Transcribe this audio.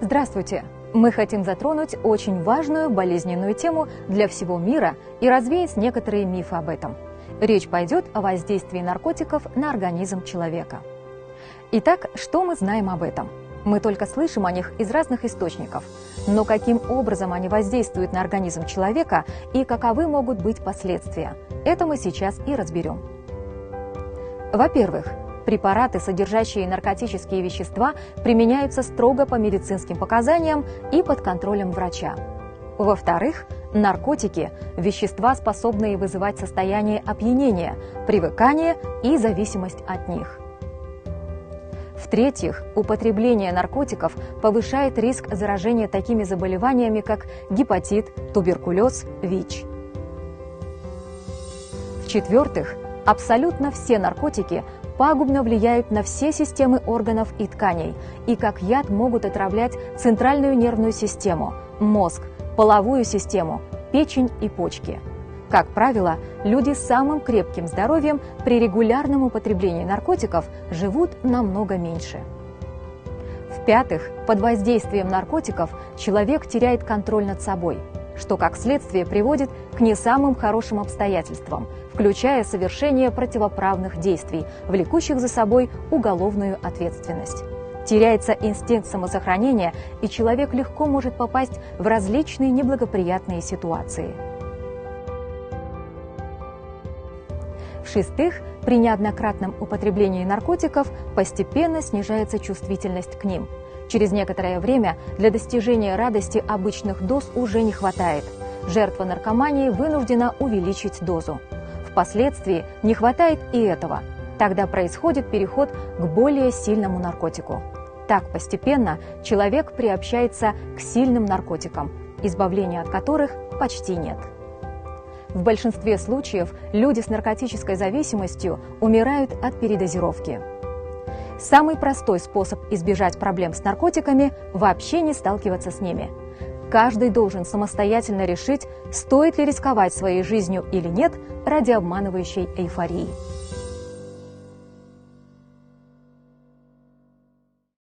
Здравствуйте! Мы хотим затронуть очень важную болезненную тему для всего мира и развеять некоторые мифы об этом. Речь пойдет о воздействии наркотиков на организм человека. Итак, что мы знаем об этом? Мы только слышим о них из разных источников. Но каким образом они воздействуют на организм человека и каковы могут быть последствия? Это мы сейчас и разберем. Во-первых, препараты, содержащие наркотические вещества, применяются строго по медицинским показаниям и под контролем врача. Во-вторых, наркотики – вещества, способные вызывать состояние опьянения, привыкания и зависимость от них. В-третьих, употребление наркотиков повышает риск заражения такими заболеваниями, как гепатит, туберкулез, ВИЧ. В-четвертых, абсолютно все наркотики пагубно влияют на все системы органов и тканей и как яд могут отравлять центральную нервную систему, мозг, половую систему, печень и почки. Как правило, люди с самым крепким здоровьем при регулярном употреблении наркотиков живут намного меньше. В-пятых, под воздействием наркотиков человек теряет контроль над собой, что как следствие приводит к не самым хорошим обстоятельствам, включая совершение противоправных действий, влекущих за собой уголовную ответственность. Теряется инстинкт самосохранения, и человек легко может попасть в различные неблагоприятные ситуации. В-шестых, при неоднократном употреблении наркотиков постепенно снижается чувствительность к ним. Через некоторое время для достижения радости обычных доз уже не хватает. Жертва наркомании вынуждена увеличить дозу. Впоследствии не хватает и этого. Тогда происходит переход к более сильному наркотику. Так постепенно человек приобщается к сильным наркотикам, избавления от которых почти нет. В большинстве случаев люди с наркотической зависимостью умирают от передозировки. Самый простой способ избежать проблем с наркотиками – вообще не сталкиваться с ними. Каждый должен самостоятельно решить, стоит ли рисковать своей жизнью или нет ради обманывающей эйфории.